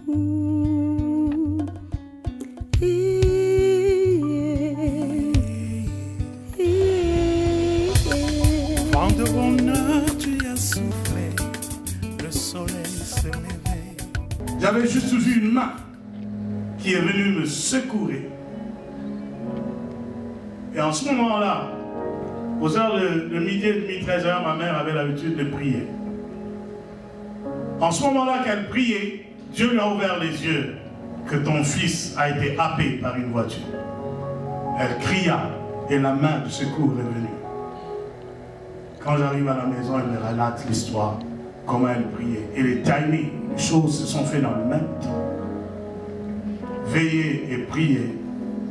Vent de bonheur, tu as soufflé, le soleil s'est levé. J'avais juste vu une main qui est venue me secourir. Et en ce moment-là, aux heures de midi et demi, 13h, ma mère avait l'habitude de prier. En ce moment-là qu'elle priait, Dieu lui a ouvert les yeux que ton fils a été happé par une voiture. Elle cria et la main de secours est venue. Quand j'arrive à la maison, elle me relate l'histoire, comment elle priait. Et les timings, les choses se sont faites dans le même temps. Veillez et priez,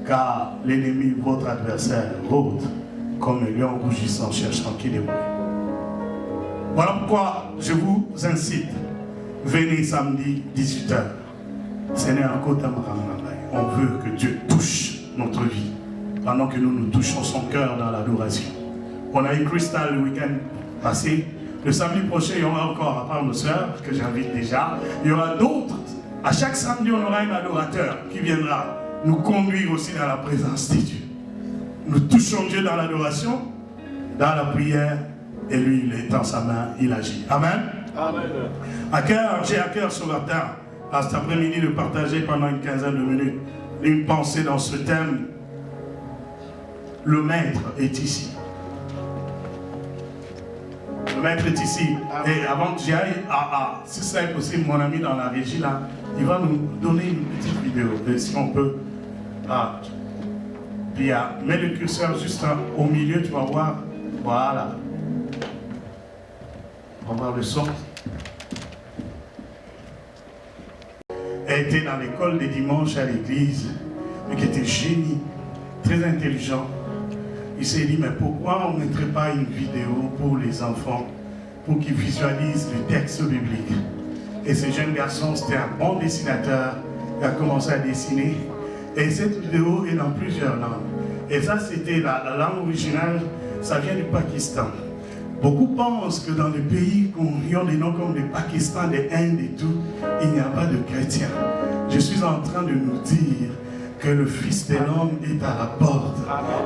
car l'ennemi, votre adversaire, rôde comme un lion rougissant cherchant qui débrouille. Voilà pourquoi je vous incite, venez samedi 18h. Seigneur, on veut que Dieu touche notre vie pendant que nous touchons son cœur dans l'adoration. On a eu Crystal le week-end passé. Le samedi prochain, il y aura encore, à part nos sœurs, que j'invite déjà, il y aura d'autres. À chaque samedi, on aura un adorateur qui viendra nous conduire aussi dans la présence de Dieu. Nous touchons Dieu dans l'adoration, dans la prière, et lui, il étend sa main, il agit. Amen. Amen. J'ai à cœur ce matin, à cet après-midi, de partager pendant une quinzaine de minutes une pensée dans ce thème. Le maître est ici. Le maître est ici. Et avant que j'y aille, si ça est possible, mon ami dans la régie là, il va nous donner une petite vidéo. Et si on peut. Puis mets le curseur juste au milieu, tu vas voir. Voilà. On va voir le son. Elle était dans l'école des dimanches à l'église, mais qui était génie, très intelligent. Il s'est dit, mais pourquoi on ne mettrait pas une vidéo pour les enfants, pour qu'ils visualisent les textes bibliques? Et ce jeune garçon, c'était un bon dessinateur, il a commencé à dessiner. Et cette vidéo est dans plusieurs langues. Et ça, c'était la langue originale, ça vient du Pakistan. Beaucoup pensent que dans les pays qui ont des noms comme le Pakistan, les Indes et tout, il n'y a pas de chrétiens. Je suis en train de nous dire que le Fils de l'homme est à la porte,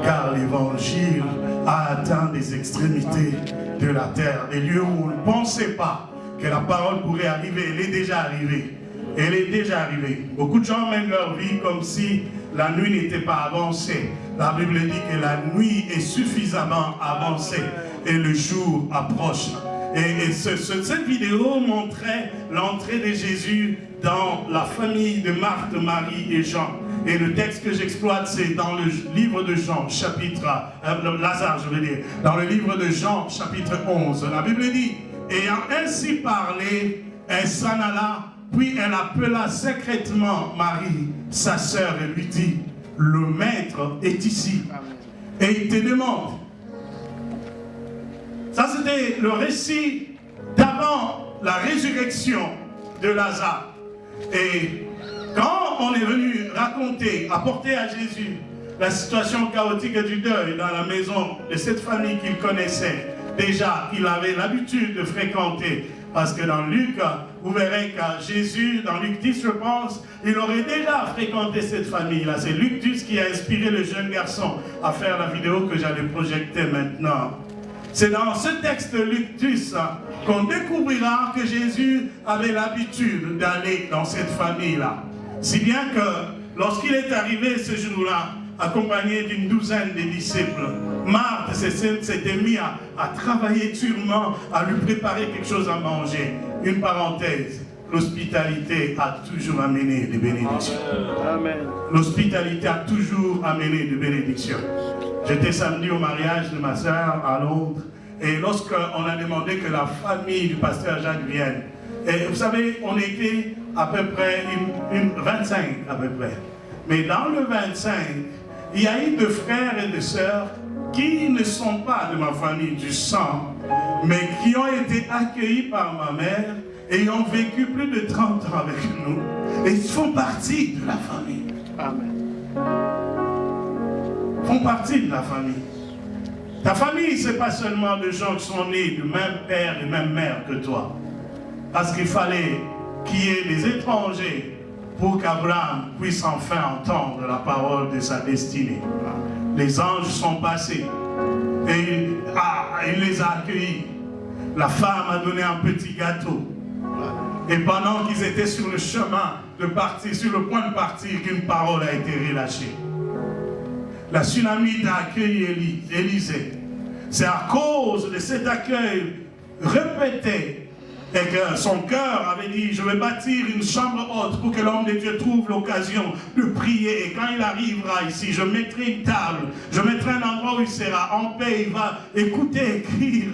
car l'évangile a atteint des extrémités de la terre, des lieux où on ne pensait pas que la parole pourrait arriver. Elle est déjà arrivée. Elle est déjà arrivée. Beaucoup de gens mènent leur vie comme si la nuit n'était pas avancée. La Bible dit que la nuit est suffisamment avancée et le jour approche. Et cette vidéo montrait l'entrée de Jésus dans la famille de Marthe, Marie et Jean. Et le texte que j'exploite, c'est dans le livre de Jean, chapitre... Lazare, je veux dire. Dans le livre de Jean, chapitre 11. La Bible dit, ayant ainsi parlé, elle s'en alla, puis elle appela secrètement Marie, sa sœur, et lui dit, le maître est ici. Et il te demande. Ça, c'était le récit d'avant la résurrection de Lazare. Et quand on est venu raconter, apporter à Jésus la situation chaotique du deuil dans la maison de cette famille qu'il connaissait, déjà qu'il avait l'habitude de fréquenter, parce que dans Luc, vous verrez que Jésus, dans Luc 10, je pense, il aurait déjà fréquenté cette famille-là. C'est Luc 10 qui a inspiré le jeune garçon à faire la vidéo que j'allais projeter maintenant. C'est dans ce texte de Luc 10 qu'on découvrira que Jésus avait l'habitude d'aller dans cette famille-là. Si bien que lorsqu'il est arrivé ce jour-là, accompagné d'une douzaine de disciples, Marthe s'était mis à travailler durement, à lui préparer quelque chose à manger. Une parenthèse, l'hospitalité a toujours amené des bénédictions. L'hospitalité a toujours amené des bénédictions. J'étais samedi au mariage de ma soeur à Londres, et lorsqu'on a demandé que la famille du pasteur Jacques vienne, et vous savez, on était à peu près une 25 à peu près. Mais dans le 25, il y a eu 2 frères et 2 sœurs qui ne sont pas de ma famille du sang, mais qui ont été accueillis par ma mère et ont vécu plus de 30 ans avec nous. Et ils font partie de la famille. Amen. Font partie de la famille. Ta famille, ce n'est pas seulement de gens qui sont nés du même père et même mère que toi. Parce qu'il fallait qu'il y ait des étrangers pour qu'Abraham puisse enfin entendre la parole de sa destinée. Les anges sont passés et il les a accueillis. La femme a donné un petit gâteau. Et pendant qu'ils étaient sur le chemin de partir, sur le point de partir, qu'une parole a été relâchée. La Sunamite a accueilli Élisée. C'est à cause de cet accueil répété et que son cœur avait dit, je vais bâtir une chambre haute pour que l'homme de Dieu trouve l'occasion de prier. Et quand il arrivera ici, je mettrai une table, je mettrai un endroit où il sera en paix, il va écouter, écrire.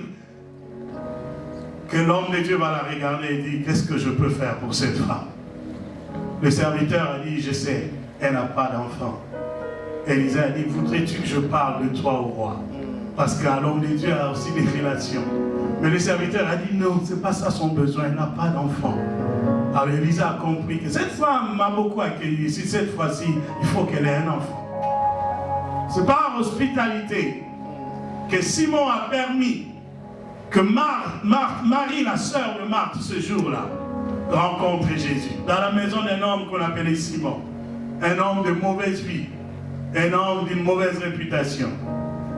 Que l'homme de Dieu va la regarder et dire, qu'est-ce que je peux faire pour cette femme? Le serviteur a dit, je sais, elle n'a pas d'enfant. Élisée a dit, voudrais-tu que je parle de toi au roi? Parce qu'à l'homme de Dieu a aussi des relations. Mais le serviteur a dit, non, ce n'est pas ça son besoin, elle n'a pas d'enfant. Alors Élisée a compris que cette femme m'a beaucoup accueilli. Si cette fois-ci, il faut qu'elle ait un enfant. C'est par hospitalité que Simon a permis que Marie, la sœur de Marthe, ce jour-là, rencontre Jésus. Dans la maison d'un homme qu'on appelait Simon. Un homme de mauvaise vie. Un homme d'une mauvaise réputation.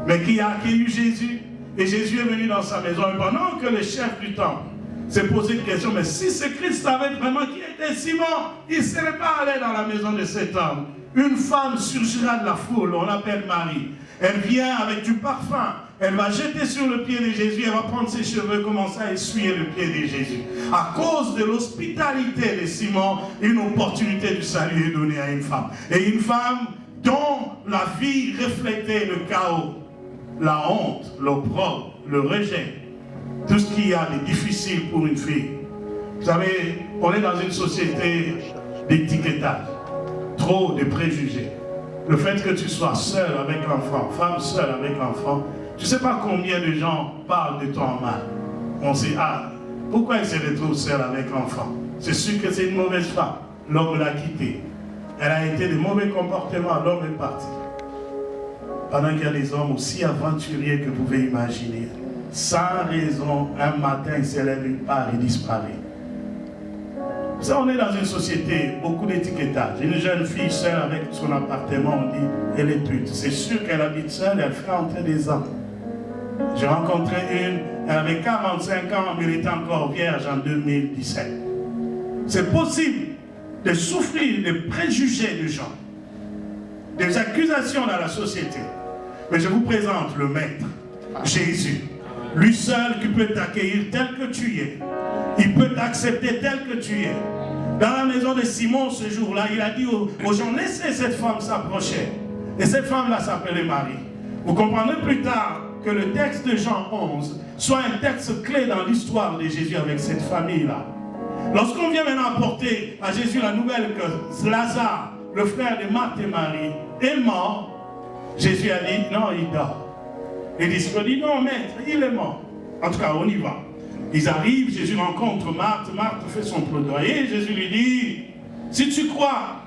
Mais qui a accueilli Jésus. Et Jésus est venu dans sa maison. Et pendant que le chef du temple s'est posé une question, mais si ce Christ savait vraiment qui était Simon, il ne serait pas allé dans la maison de cet homme. Une femme surgira de la foule, on l'appelle Marie. Elle vient avec du parfum. Elle va jeter sur le pied de Jésus, elle va prendre ses cheveux, commencer à essuyer le pied de Jésus. À cause de l'hospitalité de Simon, une opportunité du salut est donnée à une femme. Et une femme dont la vie reflétait le chaos, la honte, l'opprobre, le rejet, tout ce qu'il y a de difficile pour une fille. Vous savez, on est dans une société d'étiquetage, trop de préjugés. Le fait que tu sois seul avec l'enfant, femme seule avec l'enfant, tu ne sais pas combien de gens parlent de toi en mal. On sait, ah, pourquoi elle se retrouve seule avec l'enfant? C'est sûr que c'est une mauvaise femme. L'homme l'a quittée. Elle a été de mauvais comportements, l'homme est parti. Pendant qu'il y a des hommes aussi aventuriers que vous pouvez imaginer, sans raison, un matin, il s'élève une part et disparaît. Ça, on est dans une société, beaucoup d'étiquetage. Une jeune fille seule avec son appartement, on dit, elle est pute. C'est sûr qu'elle habite seule, elle fait entrer des hommes. J'ai rencontré une, elle avait 45 ans, mais elle était encore vierge en 2017. C'est possible de souffrir des préjugés des gens, des accusations dans la société. Mais je vous présente le Maître, Jésus. Lui seul qui peut t'accueillir tel que tu es. Il peut t'accepter tel que tu es. Dans la maison de Simon ce jour-là, il a dit aux gens, laissez cette femme s'approcher. Et cette femme-là s'appelait Marie. Vous comprendrez plus tard que le texte de Jean 11 soit un texte clé dans l'histoire de Jésus avec cette famille-là. Lorsqu'on vient maintenant apporter à Jésus la nouvelle que Lazare, le frère de Marthe et Marie, est mort, Jésus a dit, non, il dort. Les disciples disent, non, maître, il est mort. En tout cas, on y va. Ils arrivent, Jésus rencontre Marthe, Marthe fait son plaidoyer, Jésus lui dit, si tu crois,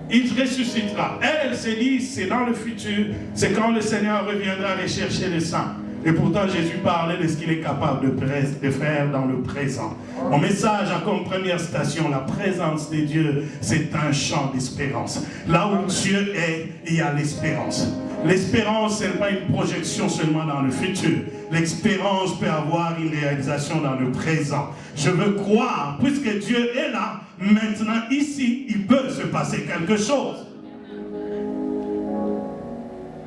il ressuscitera. Elle s'est dit, c'est dans le futur, c'est quand le Seigneur reviendra les chercher les saints. Et pourtant, Jésus parlait de ce qu'il est capable de faire dans le présent. Mon message a comme première station, la présence de Dieu, c'est un champ d'espérance. Là où Dieu est, il y a l'espérance. L'espérance, ce n'est pas une projection seulement dans le futur. L'espérance peut avoir une réalisation dans le présent. Je veux croire, puisque Dieu est là, maintenant ici, il peut se passer quelque chose.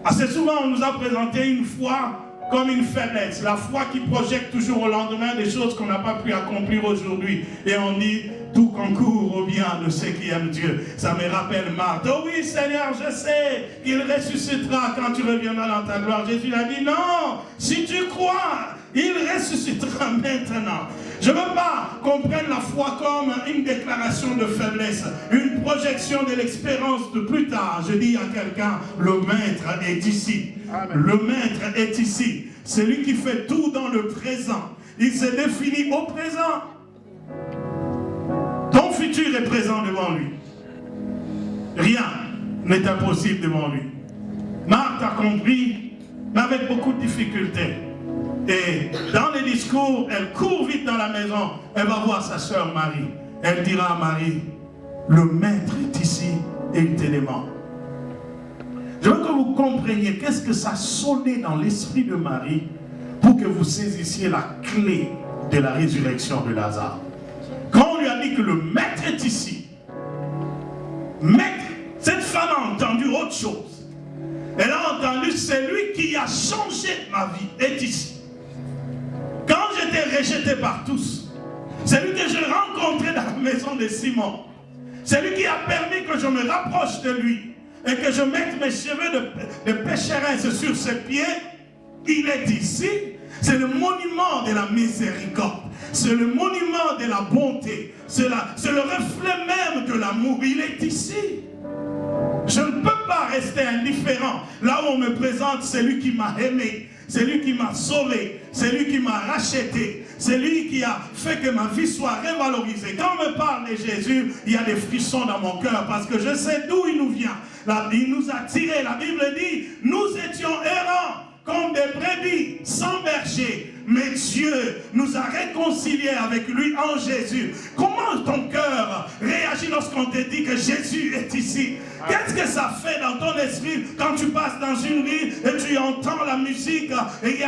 Assez souvent, on nous a présenté une foi comme une faiblesse. La foi qui projette toujours au lendemain des choses qu'on n'a pas pu accomplir aujourd'hui. Et on dit, tout concourt au bien de ceux qui aiment Dieu. Ça me rappelle Marthe. Oh oui, Seigneur, je sais qu'il ressuscitera quand tu reviendras dans ta gloire. Jésus a dit, non, si tu crois, il ressuscitera maintenant. Je ne veux pas qu'on prenne la foi comme une déclaration de faiblesse, une projection de l'expérience de plus tard. Je dis à quelqu'un, le Maître est ici. Amen. Le Maître est ici. C'est lui qui fait tout dans le présent. Il se définit au présent. Ton futur est présent devant lui. Rien n'est impossible devant lui. Marthe a compris, mais avec beaucoup de difficultés. Et dans les discours, elle court vite dans la maison. Elle va voir sa sœur Marie. Elle dira à Marie, Le maître est ici et il te demande. Je veux que vous compreniez qu'est-ce que ça sonnait dans l'esprit de Marie pour que vous saisissiez la clé de la résurrection de Lazare. Quand on lui a dit que le maître est ici, maître, cette femme a entendu autre chose. Elle a entendu, c'est lui qui a changé ma vie, est ici. Quand j'étais rejeté par tous, c'est lui que j'ai rencontré dans la maison de Simon. C'est lui qui a permis que je me rapproche de lui et que je mette mes cheveux de pécheresse sur ses pieds. Il est ici. C'est le monument de la miséricorde. C'est le monument de la bonté. C'est le reflet même de l'amour. Il est ici. Je ne peux pas rester indifférent. Là où on me présente, c'est lui qui m'a aimé. C'est lui qui m'a sauvé. C'est lui qui m'a racheté. C'est lui qui a fait que ma vie soit révalorisée. Quand on me parle de Jésus, il y a des frissons dans mon cœur parce que je sais d'où il nous vient. Il nous a tirés. La Bible dit, nous étions errants comme des brebis sans berger. Mais Dieu nous a réconciliés avec lui en Jésus. Comment ton cœur réagit lorsqu'on te dit que Jésus est ici? Qu'est-ce que ça fait dans ton esprit quand tu passes dans une rue et tu entends la musique et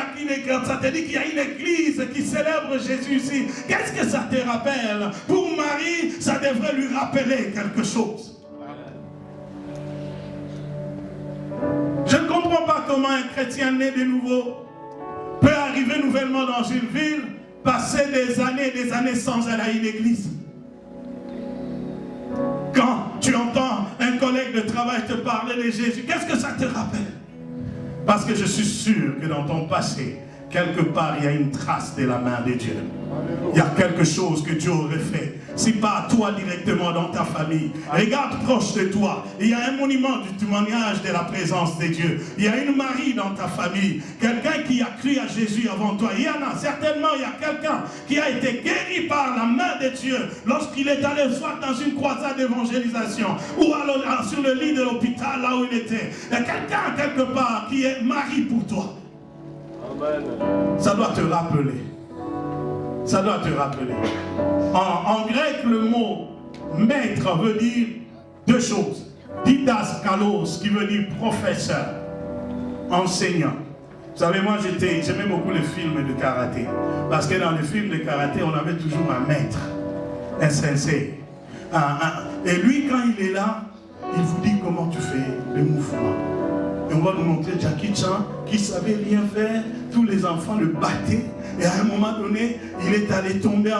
ça te dit qu'il y a une église qui célèbre Jésus ici? Qu'est-ce que ça te rappelle? Pour Marie, ça devrait lui rappeler quelque chose. Je ne comprends pas comment un chrétien né de nouveau peut arriver nouvellement dans une ville, passer des années sans aller à une église. Quand tu entends un collègue de travail te parler de Jésus, qu'est-ce que ça te rappelle? Parce que je suis sûr que dans ton passé, quelque part, il y a une trace de la main de Dieu. Il y a quelque chose que Dieu aurait fait. Si pas à toi directement dans ta famille. Regarde proche de toi. Il y a un monument du témoignage de la présence de Dieu. Il y a une Marie dans ta famille. Quelqu'un qui a cru à Jésus avant toi. Il y en a. Certainement, il y a quelqu'un qui a été guéri par la main de Dieu lorsqu'il est allé soit dans une croisade d'évangélisation ou alors sur le lit de l'hôpital là où il était. Il y a quelqu'un quelque part qui est Marie pour toi. Amen. Ça doit te rappeler. Ça doit te rappeler. En grec, le mot maître veut dire deux choses. Didaskalos, qui veut dire professeur, enseignant. Vous savez, moi j'aimais beaucoup les films de karaté. Parce que dans les films de karaté, on avait toujours un maître, un sensei. Et lui, quand il est là, il vous dit comment tu fais les mouvements. Et on va nous montrer Jackie Chan qui savait rien faire. Tous les enfants le battaient. Et à un moment donné, il est allé tomber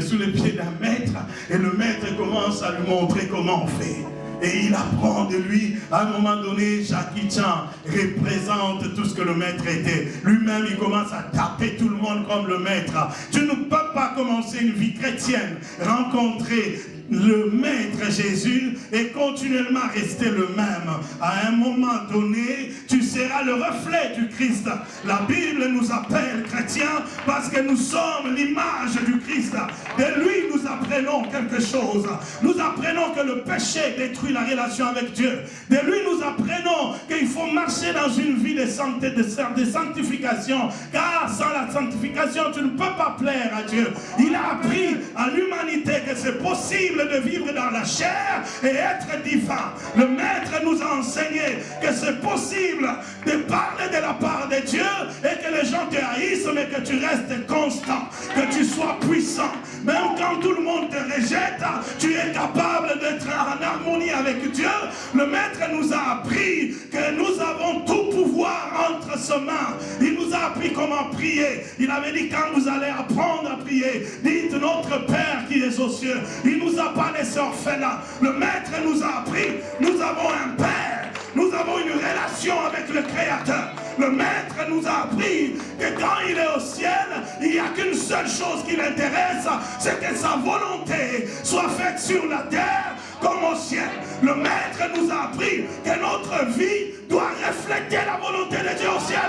sous les pieds d'un maître. Et le maître commence à lui montrer comment on fait. Et il apprend de lui. À un moment donné, Jackie Chan représente tout ce que le maître était. Lui-même, il commence à taper tout le monde comme le maître. Tu ne peux pas commencer une vie chrétienne, rencontrer le maître Jésus et continuellement rester le même. À un moment donné, tu seras le reflet du Christ. La Bible nous appelle chrétiens parce que nous sommes l'image du Christ. De lui, nous apprenons quelque chose. Nous apprenons que le péché détruit la relation avec Dieu. De lui, nous apprenons qu'il faut marcher dans une vie de santé, de sanctification. Car sans la sanctification, tu ne peux pas plaire à Dieu. Il a appris à l'humanité que c'est possible de vivre dans la chair et être divin. Le maître nous a enseigné que c'est possible de parler de la part de Dieu et que les gens te haïssent, mais que tu restes constant, que tu sois puissant. Même quand tout le monde te rejette, tu es capable d'être en harmonie avec Dieu. Le maître nous a appris que nous avons tout pouvoir entre ses mains. Il nous a appris comment prier. Il avait dit, quand vous allez apprendre à prier, dites notre Père qui est aux cieux. Il nous a pas laissé orphelins. Le maître nous a appris, nous avons un Père. Nous avons une relation avec le Créateur. Le maître nous a appris que quand il est au ciel, il n'y a qu'une seule chose qui l'intéresse, c'est que sa volonté soit faite sur la terre comme au ciel. Le maître nous a appris que notre vie doit refléter la volonté de Dieu au ciel.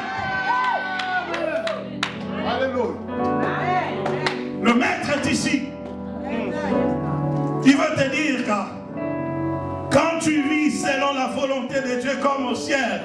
Alléluia. Le maître est ici. Il veut te dire que quand tu vis selon la volonté de Dieu comme au ciel,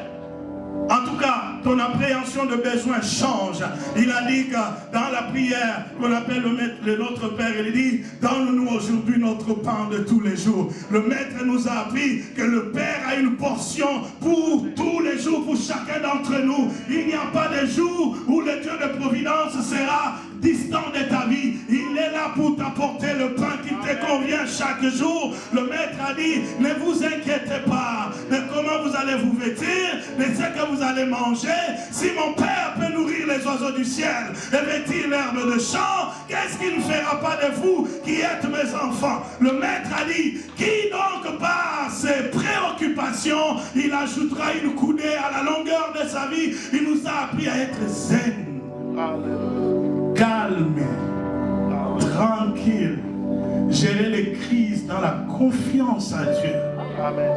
en tout cas, ton appréhension de besoin change. Il a dit que dans la prière qu'on appelle le Notre Père, il dit, donne-nous aujourd'hui notre pain de tous les jours. Le Maître nous a appris que le Père a une portion pour tous les jours, pour chacun d'entre nous. Il n'y a pas de jour où le Dieu de providence sera distant de ta vie. Il est là pour t'apporter le pain qui te convient chaque jour. Le Maître a dit, ne vous inquiétez pas de comment vous allez vous vêtir, de ce que vous allez manger. Si mon Père peut nourrir les oiseaux du ciel et vêtir l'herbe de champ, qu'est-ce qu'il ne fera pas de vous qui êtes mes enfants? Le Maître a dit, qui donc par ses préoccupations, il ajoutera une coudée à la longueur de sa vie. Il nous a appris à être zen, calme, tranquille, gérer les crises dans la confiance à Dieu. Amen.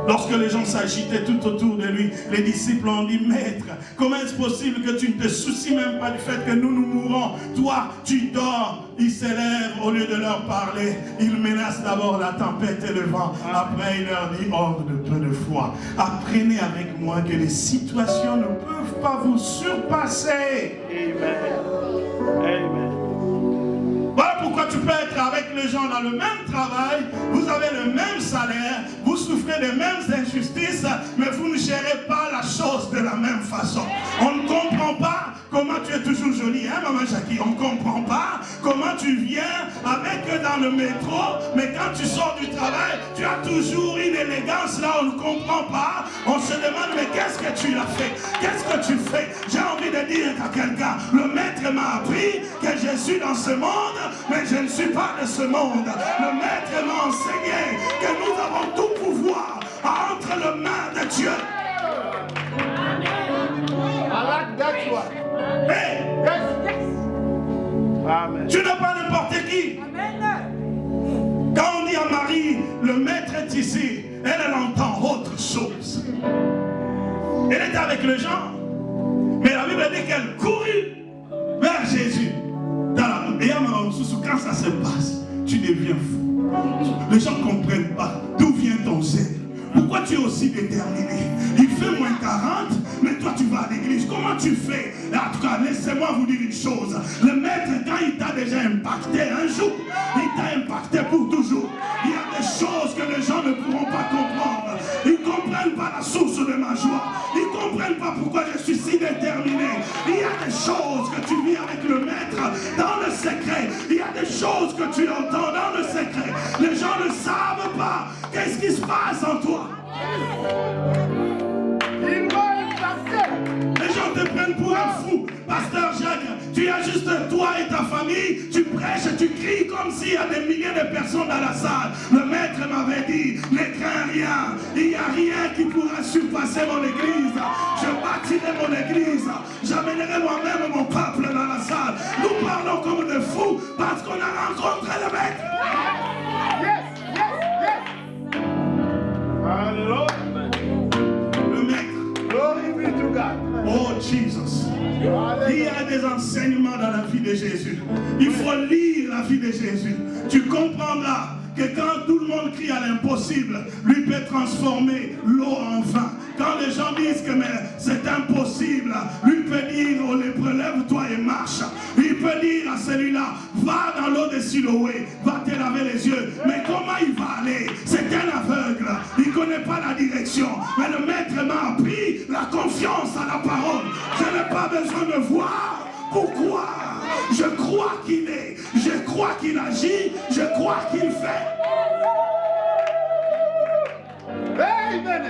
Lorsque les gens s'agitaient tout autour de lui, les disciples ont dit, Maître, comment est-ce possible que tu ne te soucies même pas du fait que nous mourrons? Toi, tu dors. Il s'élève, au lieu de leur parler, il menace d'abord la tempête et le vent. Après, il leur dit, oh, de peu de foi, apprenez avec moi que les situations ne peuvent pas vous surpasser. Amen. Amen. Voilà pourquoi tu peux être avec les gens dans le même travail, vous avez le même salaire, vous souffrez des mêmes injustices, mais vous ne gérez pas la chose de la même façon. On ne comprend pas comment tu es toujours jolie, hein, maman Jackie? On ne comprend pas comment tu viens avec eux dans le métro, mais quand tu sors du travail, tu as toujours une élégance là, on ne comprend pas. On se demande, mais qu'est-ce que tu as fait? Qu'est-ce que tu fais? J'ai envie de dire à quelqu'un, le Maître m'a appris que je suis dans ce monde, mais je ne suis pas de ce monde. Le Maître m'a enseigné que nous avons tout pouvoir entre les mains de Dieu. Hey, Amen. Tu n'es pas n'importe qui. Amen. Quand on dit à Marie, le Maître est ici, elle entend autre chose. Elle était avec les gens, mais la Bible dit qu'elle courut vers Jésus. Et quand ça se passe, tu deviens fou. Les gens ne comprennent pas d'où vient ton zèle. Pourquoi tu es aussi déterminé? Il fait moins 40, mais toi tu vas à l'église. Comment tu fais? En tout cas, laissez-moi vous dire une chose. Le Maître, quand il t'a déjà impacté un jour, il t'a impacté pour toujours. Il y a des choses que les gens ne pourront pas comprendre. Ils ne comprennent pas la source de ma joie. Ils ne comprennent pas pourquoi je suis si déterminé. Il y a des choses que tu vis avec le Maître dans le secret. Il y a des choses que tu entends dans le secret. Les gens ne savent pas qu'est-ce qui se passe en toi. Les gens te prennent pour un fou. Pasteur Jacques, tu as juste toi et ta famille, tu prêches, tu cries comme s'il y a des milliers de personnes dans la salle. Le Maître m'avait dit, ne crains rien, il n'y a rien qui pourra surpasser mon église. Je bâtirai mon église, j'amènerai moi-même mon peuple dans la salle. Nous parlons comme des fous parce qu'on a rencontré le Maître. Alléluia. Le Maître. Glory be to God. Oh Jesus. Il y a des enseignements dans la vie de Jésus. Il faut lire la vie de Jésus. Tu comprendras que quand tout le monde crie à l'impossible, lui peut transformer l'eau en vin. Quand les gens disent que c'est impossible, lui peut dire au lépreux, lève-toi et marche. Il peut dire à celui-là, va dans l'eau de Siloé, va te laver les yeux. Mais comment il va aller? C'est un aveugle, il ne connaît pas la direction. Mais le Maître m'a appris la confiance à la parole. Je n'ai pas besoin de voir. Pourquoi? Je crois qu'il est, je crois qu'il agit, je crois qu'il fait. Amen.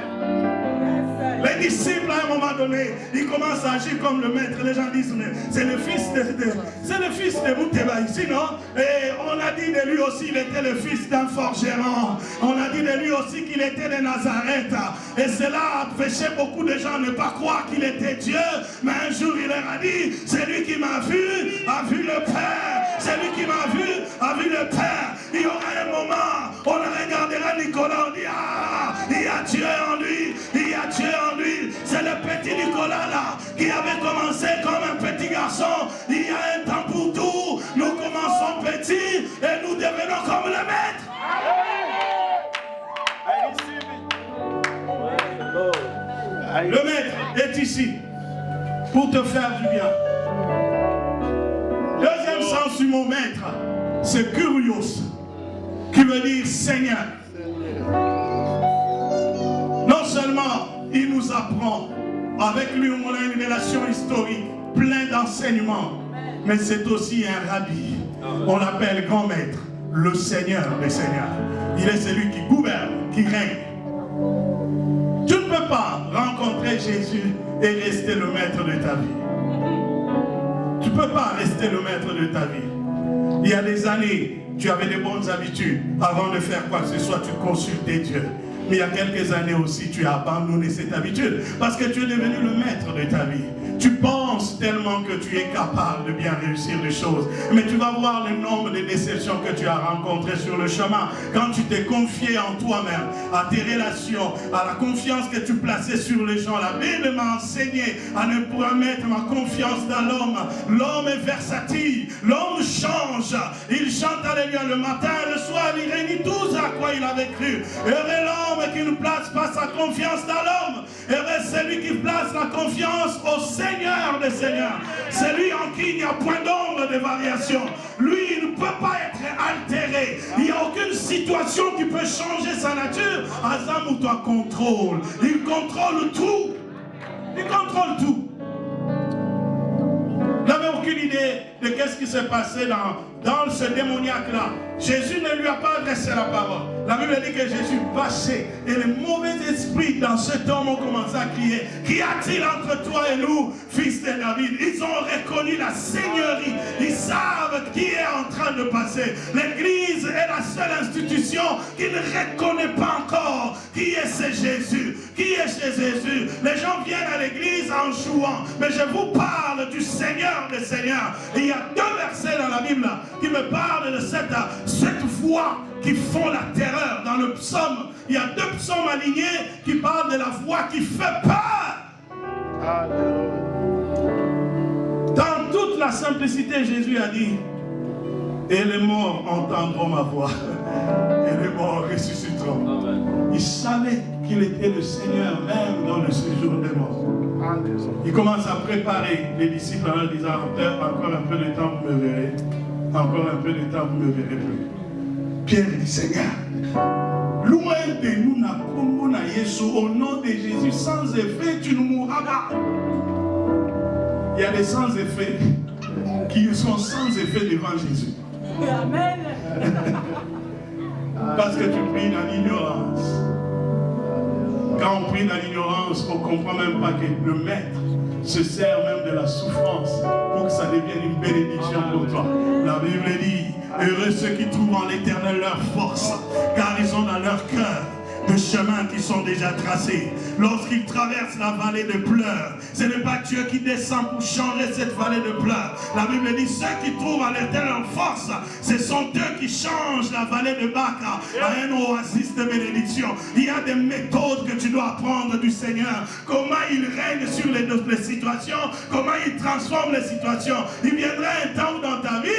Les disciples, à un moment donné, ils commencent à agir comme le Maître. Les gens disent, mais c'est le fils de Mouteba ici, non? Et on a dit de lui aussi, il était le fils d'un forgeron. On a dit de lui aussi qu'il était de Nazareth. Et cela a empêché beaucoup de gens de ne pas croire qu'il était Dieu. Mais un jour, il leur a dit, celui qui m'a vu, a vu le Père. Celui qui m'a vu, a vu le Père. Il y aura un moment, on regardera Nicolas, on dit, ah, il y a Dieu en lui, il y a Dieu en lui. C'est le petit Nicolas là, qui avait commencé comme un petit garçon. Il y a un temps pour tout. Nous commençons petits et nous devenons comme le Maître. Le Maître est ici. pour te faire du bien. Deuxième sens du mot maître, c'est Kyrios, qui veut dire Seigneur. Non seulement il nous apprend, avec lui on a une relation historique, plein d'enseignements, mais c'est aussi un rabbi. On l'appelle grand maître, le Seigneur des Seigneurs. Il est celui qui gouverne, qui règne. Tu ne peux pas rencontrer Jésus et rester le maître de ta vie. Tu ne peux pas rester le maître de ta vie. Il y a des années, tu avais des bonnes habitudes. Avant de faire quoi que ce soit, tu consultais Dieu. Mais il y a quelques années aussi, tu as abandonné cette habitude parce que tu es devenu le maître de ta vie. Tu penses tellement que tu es capable de bien réussir les choses. Mais tu vas voir le nombre de déceptions que tu as rencontrées sur le chemin. Quand tu t'es confié en toi-même, à tes relations, à la confiance que tu plaçais sur les gens. La Bible m'a enseigné à ne pas mettre ma confiance dans l'homme. L'homme est versatile. L'homme change. Il chante alléluia le matin, le soir, il réunit tout à quoi il avait cru. Heureux l'homme qui ne place pas sa confiance dans l'homme. Heureux celui qui place la confiance au Seigneur des Seigneurs. Celui en qui il n'y a point d'ombre de variation. Lui, il ne peut pas être altéré. Il n'y a aucune situation qui peut changer sa nature. Azam ou toi contrôle. Il contrôle tout. Il contrôle tout. Il n'avait aucune idée de qu'est-ce qui s'est passé dans ce démoniaque-là. Jésus ne lui a pas adressé la parole. La Bible dit que Jésus passait et les mauvais esprits dans cet homme ont commencé à crier: qu'y a-t-il entre toi et nous, fils de David? Ils ont reconnu la seigneurie. Ils savent qui est en train de passer. L'Église est la seule institution qui ne reconnaît pas encore qui est ce Jésus. Qui est ce Jésus? Les gens viennent à l'Église en jouant. Mais je vous parle du Seigneur des Seigneurs. Et il y a deux versets dans la Bible qui me parlent de cette voix qui font la terreur. Dans le psaume, il y a deux psaumes alignés qui parlent de la voix qui fait peur. Dans toute la simplicité, Jésus a dit: et les morts entendront ma voix, et les morts ressusciteront. Amen. Il savait qu'il était le Seigneur même dans le séjour des morts. Il commence à préparer les disciples en leur disant: encore un peu de temps vous me verrez, encore un peu de temps vous me verrez plus. Pierre dit: Seigneur, loin de nous, au nom de Jésus, sans effet, tu nous mourras pas. Il y a des sans effet qui sont sans effet devant Jésus. Amen. Parce que tu pries dans l'ignorance. Quand on prie dans l'ignorance, on ne comprend même pas que le maître se sert même de la souffrance pour que ça devienne une bénédiction pour toi. La Bible dit: heureux ceux qui trouvent en l'Éternel leur force, car ils ont dans leur cœur de chemins qui sont déjà tracés. Lorsqu'ils traversent la vallée de pleurs, ce n'est pas Dieu qui descend pour changer cette vallée de pleurs. La Bible dit: ceux qui trouvent en l'Éternel force, ce sont eux qui changent la vallée de Baca à un oasis de bénédiction. Il y a des méthodes que tu dois apprendre du Seigneur. Comment il règne sur les situations, comment il transforme les situations. Il viendra un temps où dans ta vie,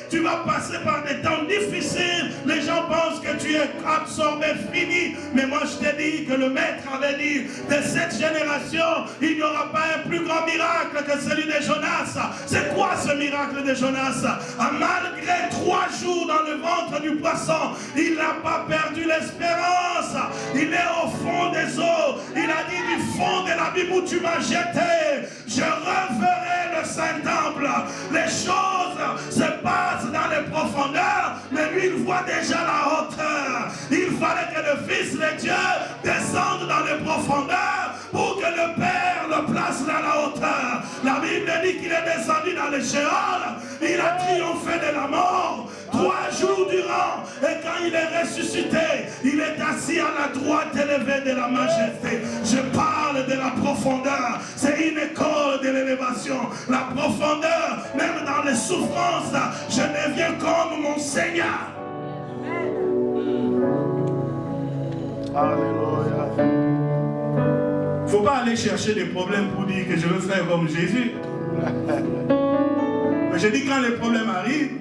tu vas passer par des temps difficiles. Les gens pensent que tu es absorbé, fini. Mais moi je te dis que le maître avait dit: de cette génération, il n'y aura pas un plus grand miracle que celui de Jonas. C'est quoi ce miracle de Jonas? Malgré 3 jours dans le ventre du poisson, il n'a pas perdu l'espérance. Il est au fond des eaux. Il a dit: du fond de l'abîme où tu m'as jeté, je reverrai le Saint-Temple. Les choses se passent dans les profondeurs, mais lui il voit déjà la hauteur. Il fallait que le Fils de Dieu descende dans les profondeurs pour que le Père le place dans la hauteur. La Bible dit qu'il est descendu dans les Sheol. Il a triomphé de la mort 3 jours durant. Et quand il est ressuscité, il est assis à la droite élevée de la majesté. Je parle de la profondeur. C'est une école de l'élévation. La profondeur, même dans les souffrances, je deviens comme mon Seigneur. Alléluia. Il ne faut pas aller chercher des problèmes pour dire que je veux faire comme Jésus. Mais je dis, quand les problèmes arrivent,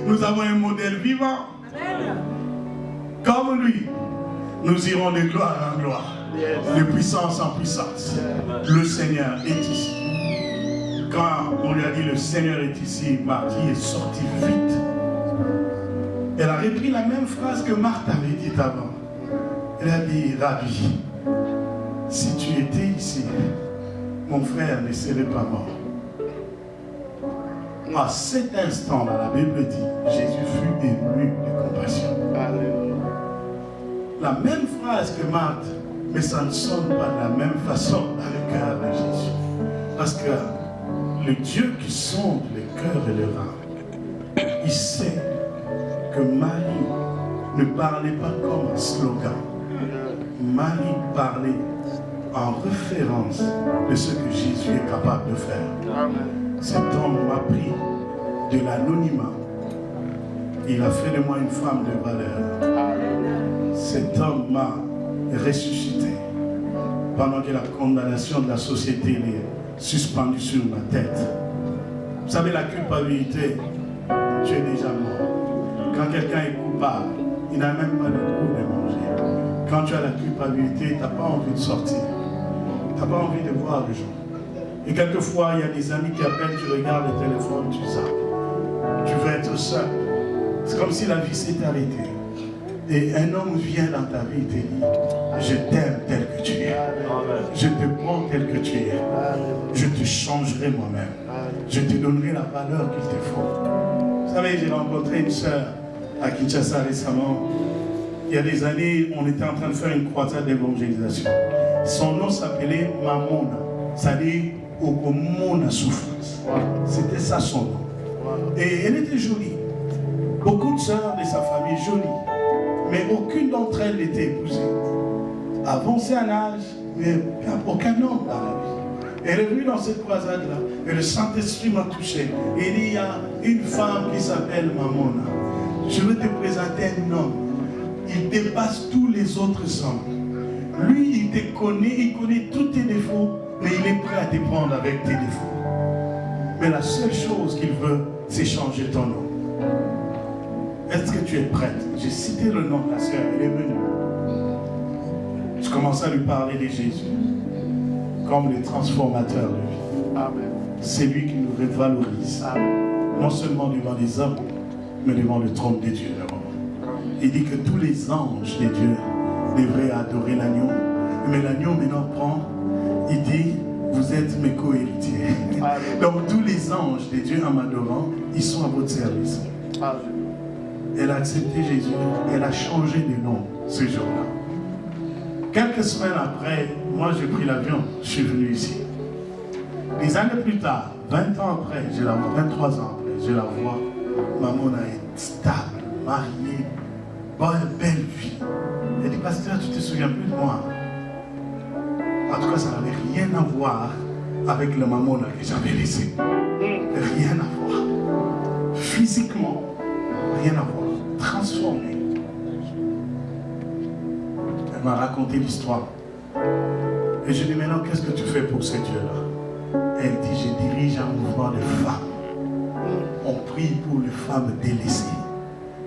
nous avons un modèle vivant. Comme lui, nous irons de gloire en gloire, de puissance en puissance. Le Seigneur est ici. Quand on lui a dit le Seigneur est ici, Marthe est sortie vite. Elle a repris la même phrase que Marthe avait dit avant. Elle a dit, Rabbi, si tu étais ici, mon frère ne serait pas mort. À cet instant-là, la Bible dit, Jésus fut ému de compassion. La même phrase que Marthe, mais ça ne sonne pas de la même façon dans le cœur de Jésus. Parce que le Dieu qui sonde les cœurs et les reins, il sait que Marie ne parlait pas comme un slogan. Marie parlait en référence de ce que Jésus est capable de faire. Cet homme m'a pris de l'anonymat. Il a fait de moi une femme de valeur. Cet homme m'a ressuscité pendant que la condamnation de la société est suspendue sur ma tête. Vous savez, la culpabilité, tu es déjà mort. Quand quelqu'un est coupable, il n'a même pas le goût de manger. Quand tu as la culpabilité, tu n'as pas envie de sortir. Tu n'as pas envie de voir les gens. Et quelquefois, il y a des amis qui appellent, tu regardes le téléphone, tu zappes. Tu veux être seul. C'est comme si la vie s'était arrêtée. Et un homme vient dans ta vie et te dit, je t'aime tel que tu es. Je te prends tel que tu es. Je te changerai moi-même. Je te donnerai la valeur qu'il te faut. Vous savez, j'ai rencontré une sœur à Kinshasa récemment. Il y a des années, on était en train de faire une croisade d'évangélisation. Son nom s'appelait Mamona. C'est-à-dire Okomona souffrance. C'était ça son nom. Et elle était jolie. Beaucoup de sœurs de sa famille jolies. Mais aucune d'entre elles n'était épousée. Avancée en âge, mais aucun homme dans la vie. Elle est venue dans cette croisade-là, et le Saint-Esprit m'a touché. Il y a une femme qui s'appelle Mamona. Je vais te présenter un homme. Il dépasse tous les autres hommes. Lui, il te connaît, il connaît tous tes défauts, mais il est prêt à te prendre avec tes défauts. Mais la seule chose qu'il veut, c'est changer ton nom. Est-ce que tu es prête? J'ai cité le nom de la sœur, elle est venue. Je commence à lui parler de Jésus comme le transformateur de vie. C'est lui qui nous revalorise. Non seulement devant les hommes, mais devant le trône de Dieu. Il dit que tous les anges de Dieu devraient adorer l'agneau. Mais l'agneau maintenant prend, il dit, vous êtes mes co-héritiers. Donc tous les anges de Dieu en m'adorant, ils sont à votre service. Elle a accepté Jésus, elle a changé de nom ce jour-là. Quelques semaines après, moi j'ai pris l'avion, je suis venu ici. Des années plus tard, 20 ans après, je la vois, 23 ans après, je la vois, Mamona est stable, mariée, belle vie. Elle dit, pasteur, tu te souviens plus de moi? En tout cas, ça n'avait rien à voir avec le Mamona que j'avais laissé. Rien à voir. Physiquement, rien à voir. Transformé. Elle m'a raconté l'histoire. Et je lui ai dit, maintenant, qu'est-ce que tu fais pour ce Dieu-là? Elle dit, je dirige un mouvement de femmes. On prie pour les femmes délaissées,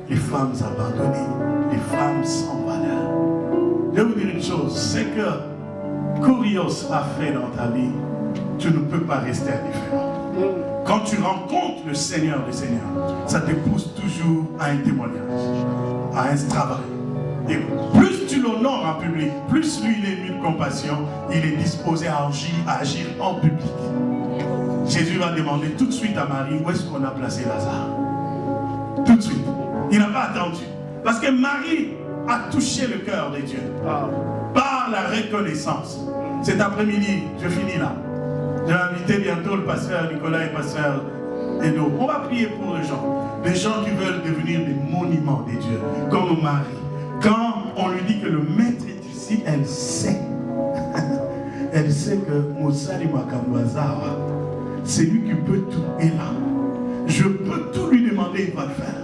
les femmes abandonnées, les femmes sans valeur. Je vais vous dire une chose, c'est que Kurios a fait dans ta vie, tu ne peux pas rester indifférent. Quand tu rencontres le Seigneur des Seigneurs, ça te pousse toujours à un témoignage, à un travail. Et plus tu l'honores en public, plus lui il est ému de compassion, il est disposé à agir en public. Jésus va demander tout de suite à Marie, où est-ce qu'on a placé Lazare? Tout de suite. Il n'a pas attendu. Parce que Marie a touché le cœur de Dieu par la reconnaissance. Cet après-midi, je finis là. Je vais inviter bientôt le pasteur Nicolas et le pasteur Edo. On va prier pour les gens qui veulent devenir des monuments de Dieu, comme Marie. Quand on lui dit que le maître est ici, elle sait. Elle sait que Moussali Makambazawa, c'est lui qui peut tout. Et là, je peux tout lui demander, il va le faire.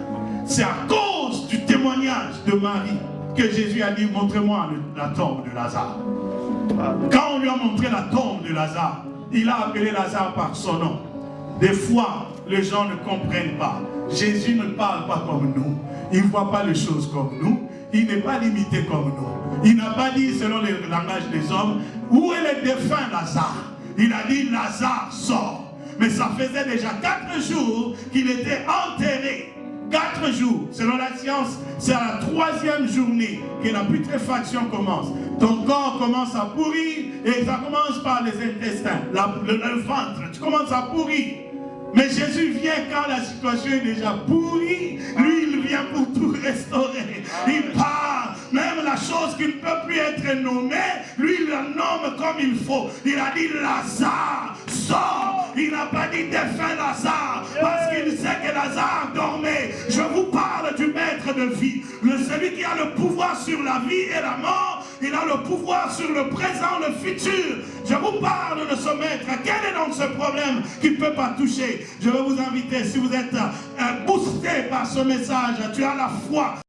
C'est à cause du témoignage de Marie que Jésus a dit, montrez-moi la tombe de Lazare. Quand on lui a montré la tombe de Lazare, il a appelé Lazare par son nom. Des fois, les gens ne comprennent pas. Jésus ne parle pas comme nous. Il ne voit pas les choses comme nous. Il n'est pas limité comme nous. Il n'a pas dit, selon le langage des hommes, où est le défunt Lazare? Il a dit, Lazare sort. Mais ça faisait déjà 4 jours qu'il était enterré. 4 jours. Selon la science, c'est à la 3e journée que la putréfaction commence. Ton corps commence à pourrir et ça commence par les intestins, le ventre. Tu commences à pourrir. Mais Jésus vient quand la situation est déjà pourrie. Lui, il vient pour tout restaurer. Il part. Même la chose qui ne peut plus être nommée, lui, il la nomme comme il faut. Il a dit Lazare, sors. Il n'a pas dit défais Lazare, parce qu'il sait que Lazare dormait. Je vous parle du maître de vie. Celui qui a le pouvoir sur la vie et la mort. Il a le pouvoir sur le présent, le futur. Je vous parle de ce maître. Quel est donc ce problème qu'il ne peut pas toucher? Je vais vous inviter, si vous êtes boosté par ce message, tu as la foi.